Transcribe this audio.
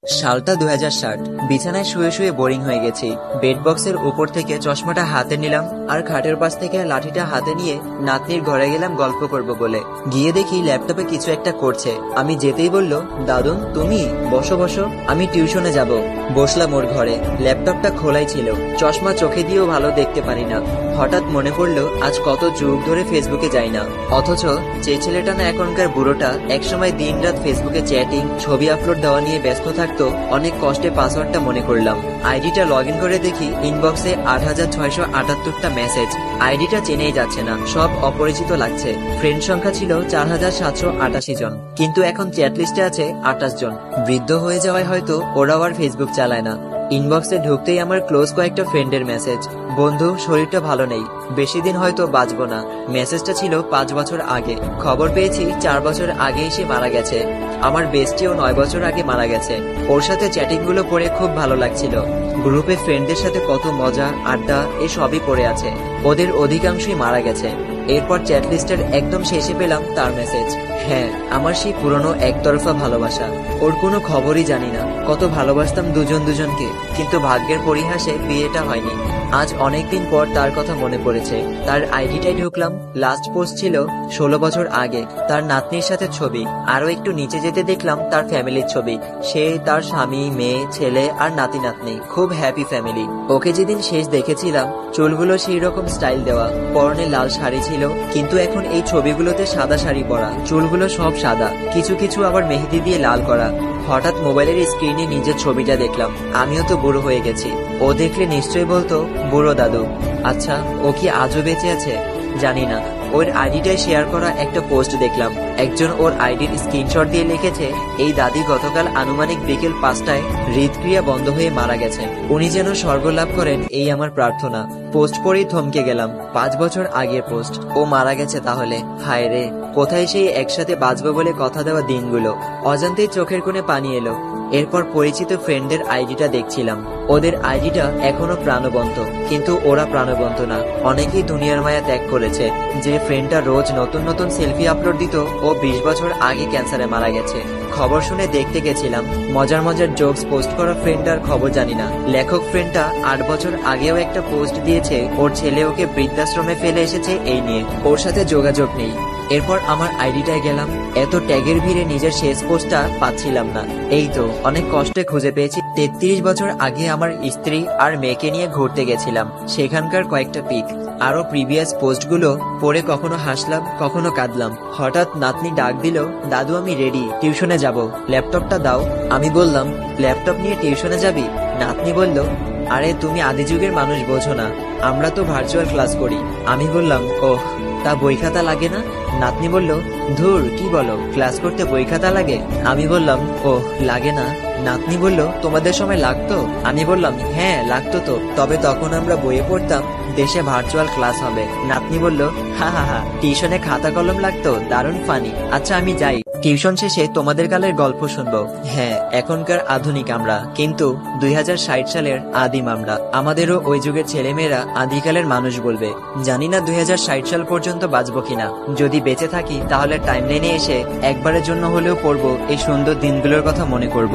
সালটা 2060। বিছানায় শুয়ে শুয়ে বোরিং হয়ে গেছি। বেড বক্সের উপর থেকে চশমাটা হাতে নিলাম আর খাটের পাশ থেকে লাঠিটা হাতে নিয়ে নাতনির ঘরে গেলাম গল্প করব বলে। গিয়ে দেখি ল্যাপটপে কিছু একটা করছে। আমি যেতেই বলল, দাদুন তুমি বসো বসো, আমি টিউশনে যাব। বসলাম ওর ঘরে। ল্যাপটপটা খোলাই ছিল। চশমা চোখে দিয়েও ভালো দেখতে পারি না। হঠাৎ মনে পড়লো আজ কত যুগ ধরে ফেসবুকে যাই না, অথচ যে ছেলেটা না এখনকার বুড়োটা একসময় দিন রাত ফেসবুকে চ্যাটিং ছবি আপলোড দেওয়া নিয়ে ব্যস্ত থাকতো, অনেক কষ্টে পাসওয়ার্ডটা মনে করলাম। আইডিটা লগ ইন করে দেখি ইনবক্সে ৮৬৭৮টা মেসেজ। আইডিটা চেনেই যাচ্ছে না, সব অপরিচিত লাগছে। ফ্রেন্ড সংখ্যা ছিল ৪৭৮৮ জন, কিন্তু এখন চ্যাট লিস্টে আছে ২৮ জন। বৃদ্ধ হয়ে যাওয়ায় হয়তো ওরাও আর ফেসবুক চালায় না। ইনবক্সে ঢুকতেই আমার ক্লোজ কয়েকটা ফ্রেন্ডের মেসেজ, বন্ধু শরীরটা ভালো নেই, বেশি দিন হয়তো বাঁচবো না। মেসেজটা ছিল ৫ বছর আগে। খবর পেয়েছি ৪ বছর আগেই সে মারা গেছে। আমার বেস্টিও ৯ বছর আগে মারা গেছে। ওর সাথে চ্যাটিং গুলো পড়ে খুব ভালো লাগছিল। গ্রুপে ফ্রেন্ডদের সাথে কত মজা আড্ডা এসবই পড়ে আছে। ওদের অধিকাংশই মারা গেছে। এরপর চ্যাট লিস্টের একদম শেষে পেলাম তার মেসেজ। হ্যাঁ, আমার সেই পুরনো একতরফা ভালোবাসা। ওর কোনো খবরই জানি না। কত ভালোবাসতাম দুজন দুজনকে, কিন্তু ভাগ্যের পরিহাসে বিয়েটা হয়নি। আজ অনেকদিন পর তার কথা মনে পড়েছে। তার আইডিটাই ঢুকলাম। লাস্ট পোস্ট ছিল ১৬ বছর আগে, তার নাতনির সাথে ছবি। আরো একটু নিচে যেতে দেখলাম তার ফ্যামিলির ছবি। সে, তার স্বামী, মেয়ে, ছেলে আর নাতি নাতনি, খুব হ্যাপি ফ্যামিলি। ওকে যেদিন শেষ দেখেছিলাম চুলগুলো সেই রকম স্টাইল দেওয়া, পরনে লাল শাড়ি ছিল, কিন্তু এখন এই ছবিগুলোতে সাদা শাড়ি পরা, চুলগুলো সব সাদা, কিছু কিছু আবার মেহেদি দিয়ে লাল করা। হঠাৎ মোবাইলের স্ক্রিনে নিজের ছবিটা দেখলাম। আমিও তো বুড়ো হয়ে গেছি। ও দেখলে নিশ্চয়ই বলতো বুড়ো দাদু। আচ্ছা, ও কি আজও বেঁচে আছে? জানি না। ওর আইডিটায় শেয়ার করা একটা পোস্ট দেখলাম। একজন ওর আইডির স্ক্রিনশট দিয়ে লিখেছে, এই দাদি গতকাল আনুমানিক বিকেল ৫টায় হৃদক্রিয়া বন্ধ হয়ে মারা গেছেন। উনি যেন স্বর্গ লাভ করেন এই আমার প্রার্থনা। পোস্ট পড়েই থমকে গেলাম। ৫ বছর আগের পোস্ট। ও মারা গেছে তাহলে। হায় রে, কোথায় সেই একসাথে বাঁচবো বলে কথা দেওয়া দিনগুলো। অজান্তেই চোখের কোণে পানি এলো। এরপর পরিচিত ফ্রেন্ডদের আইডিটা দেখছিলাম। ওদের আইডিটা এখনো প্রাণবন্ত, কিন্তু ওরা প্রাণবন্ত না। অনেকেই দুনিয়ার মায়া ত্যাগ করেছে। যে ফ্রেন্ডটা রোজ নতুন নতুন সেলফি আপলোড দিত, ও ২০ বছর আগে ক্যান্সারে মারা গেছে। খবর শুনে দেখতে গেছিলাম। মজার মজার জোকস পোস্ট করা ফ্রেন্ডটার খবর জানি না। লেখক ফ্রেন্ডটা ৮ বছর আগেও একটা পোস্ট দিয়েছে, ওর ছেলে ওকে বৃদ্ধাশ্রমে ফেলে এসেছে এই নিয়ে। ওর সাথে যোগাযোগ নেই। এরপর আমার আইডিটায় গেলাম। এত ট্যাগের ভিড়ে নিজের শেষ পোস্টটা পাচ্ছিলাম না। এই তো অনেক কষ্টে খুঁজে পেয়েছি। ৩৩ বছর আগে আমার স্ত্রী আর মেয়েকে নিয়ে ঘুরতে গেছিলাম, সেখানকার কয়েকটা পিক। আরো প্রিভিয়াস পোস্টগুলো পড়ে কখনো হাসলাম, কখনো কাঁদলাম। হঠাৎ নাতনি ডাক দিল, দাদু আমি রেডি, টিউশনে যাব, ল্যাপটপটা দাও। আমি বললাম, ল্যাপটপ নিয়ে টিউশনে যাবি? নাতনি বলল, আরে তুমি আদি যুগের মানুষ বোঝো না, আমরা তো ভার্চুয়াল ক্লাস করি। আমি বললাম, ওহ, তা বই খাতা লাগে না? নাতনি বলল, ধুর কি বলো, ক্লাস করতে বই খাতা লাগে? আমি বললাম, ওহ লাগে না। নাতনি বলল, তোমাদের সময় লাগতো? আমি বললাম, হ্যাঁ লাগতো তো, তবে তখন আমরা বইয়ে পড়তাম, দেশে ভার্চুয়াল ক্লাস হবে। নাতনি বলল, হা হা হা, টিউশনে খাতা কলম লাগতো, দারুণ ফানি। আচ্ছা আমি যাই, টিউশন শেষে তোমাদের কালের গল্প শুনবো। হ্যাঁ, এখনকার আধুনিক আমরা, কিন্তু ২০৬০ সালের আদিম আমরা। আমাদেরও ওই যুগের ছেলেমেয়েরা আদিকালের মানুষ বলবে। জানি না ২০৬০ সাল পর্যন্ত বাঁচবো কিনা। যদি বেঁচে থাকি তাহলে টাইমলাইনে এসে একবারের জন্য হলেও পড়বো এই সুন্দর দিনগুলোর কথা মনে করব।